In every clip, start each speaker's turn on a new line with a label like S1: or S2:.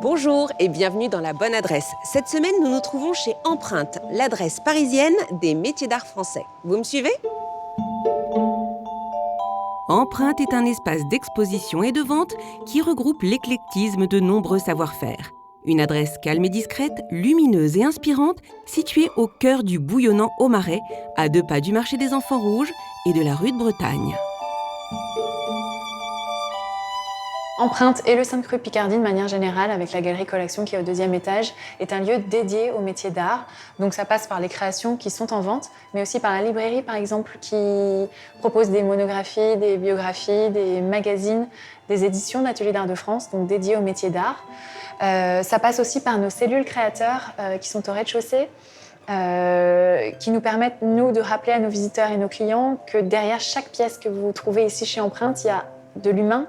S1: Bonjour et bienvenue dans la bonne adresse. Cette semaine, nous nous trouvons chez Empreinte, l'adresse parisienne des métiers d'art français. Vous me suivez ? Empreinte est un espace d'exposition et de vente qui regroupe l'éclectisme de nombreux savoir-faire. Une adresse calme et discrète, lumineuse et inspirante, située au cœur du bouillonnant Aumarais, à 2 pas du marché des Enfants Rouges et de la rue de Bretagne.
S2: Empreinte et le 5 rue Picardie de manière générale, avec la galerie collection qui est au 2e étage, est un lieu dédié aux métiers d'art. Donc ça passe par les créations qui sont en vente, mais aussi par la librairie par exemple qui propose des monographies, des biographies, des magazines, des éditions d'Ateliers d'Art de France, donc dédiées aux métiers d'art. Ça passe aussi par nos cellules créateurs qui sont au rez-de-chaussée, qui nous permettent, nous, de rappeler à nos visiteurs et nos clients que derrière chaque pièce que vous trouvez ici chez Empreinte, il y a de l'humain,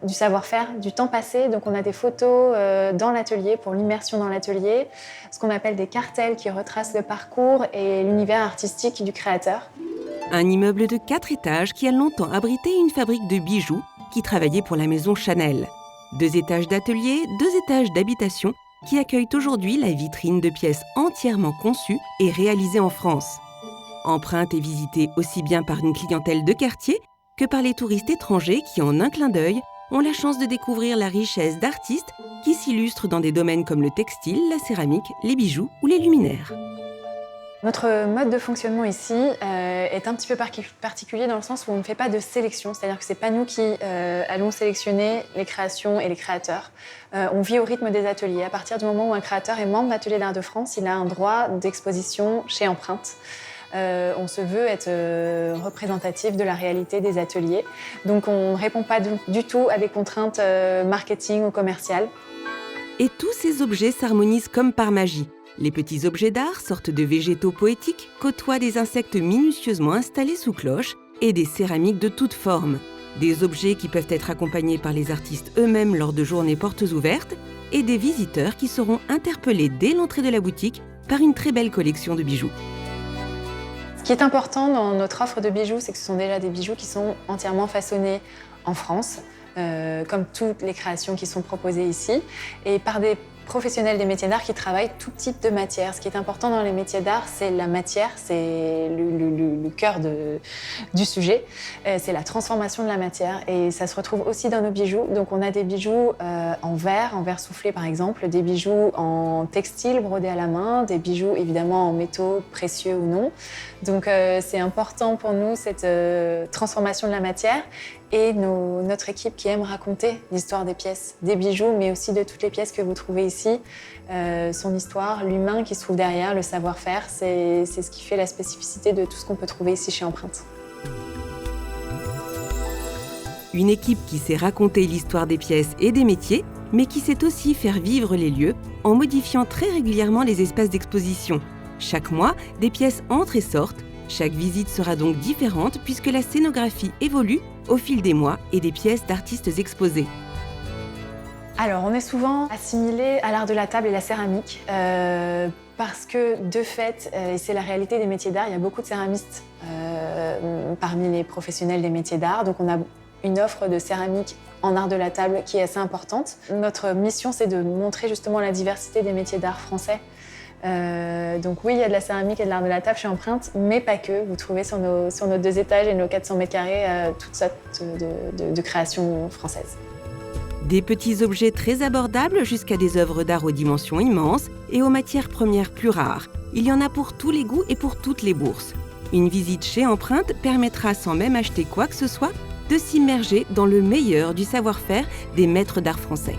S2: du savoir-faire, du temps passé. Donc on a des photos dans l'atelier pour l'immersion dans l'atelier, ce qu'on appelle des cartels qui retracent le parcours et l'univers artistique du créateur.
S1: Un immeuble de 4 étages qui a longtemps abrité une fabrique de bijoux qui travaillait pour la maison Chanel. 2 étages d'atelier, 2 étages d'habitation qui accueillent aujourd'hui la vitrine de pièces entièrement conçues et réalisées en France. Empreinte est visitée aussi bien par une clientèle de quartier que par les touristes étrangers qui, en un clin d'œil, ont la chance de découvrir la richesse d'artistes qui s'illustrent dans des domaines comme le textile, la céramique, les bijoux ou les luminaires.
S2: Notre mode de fonctionnement ici est un petit peu particulier dans le sens où on ne fait pas de sélection, c'est-à-dire que ce n'est pas nous qui allons sélectionner les créations et les créateurs. On vit au rythme des ateliers. À partir du moment où un créateur est membre d'Ateliers d'Art de France, il a un droit d'exposition chez Empreinte. On se veut être représentatif de la réalité des ateliers. Donc on ne répond pas du tout à des contraintes marketing ou commerciales.
S1: Et tous ces objets s'harmonisent comme par magie. Les petits objets d'art, sortes de végétaux poétiques, côtoient des insectes minutieusement installés sous cloche et des céramiques de toutes formes. Des objets qui peuvent être accompagnés par les artistes eux-mêmes lors de journées portes ouvertes et des visiteurs qui seront interpellés dès l'entrée de la boutique par une très belle collection de bijoux.
S2: Ce qui est important dans notre offre de bijoux, c'est que ce sont déjà des bijoux qui sont entièrement façonnés en France, comme toutes les créations qui sont proposées ici, et par des professionnels des métiers d'art qui travaillent tout type de matière. Ce qui est important dans les métiers d'art, c'est la matière, c'est le cœur du sujet, c'est la transformation de la matière. Et ça se retrouve aussi dans nos bijoux. Donc on a des bijoux en verre soufflé par exemple, des bijoux en textile brodé à la main, des bijoux évidemment en métaux précieux ou non. Donc c'est important pour nous cette transformation de la matière et notre équipe qui aime raconter l'histoire des pièces, des bijoux, mais aussi de toutes les pièces que vous trouvez ici. Son histoire, l'humain qui se trouve derrière, le savoir-faire, c'est ce qui fait la spécificité de tout ce qu'on peut trouver ici chez Empreinte.
S1: Une équipe qui sait raconter l'histoire des pièces et des métiers, mais qui sait aussi faire vivre les lieux en modifiant très régulièrement les espaces d'exposition. Chaque mois, des pièces entrent et sortent. Chaque visite sera donc différente puisque la scénographie évolue au fil des mois et des pièces d'artistes exposés.
S2: Alors, on est souvent assimilé à l'art de la table et la céramique parce que, de fait, et c'est la réalité des métiers d'art, il y a beaucoup de céramistes parmi les professionnels des métiers d'art. Donc, on a une offre de céramique en art de la table qui est assez importante. Notre mission, c'est de montrer justement la diversité des métiers d'art français. Donc oui, il y a de la céramique et de l'art de la table chez Empreinte, mais pas que. Vous trouvez sur nos 2 étages et nos 400 mètres carrés toutes sortes de créations françaises.
S1: Des petits objets très abordables jusqu'à des œuvres d'art aux dimensions immenses et aux matières premières plus rares. Il y en a pour tous les goûts et pour toutes les bourses. Une visite chez Empreinte permettra, sans même acheter quoi que ce soit, de s'immerger dans le meilleur du savoir-faire des maîtres d'art français.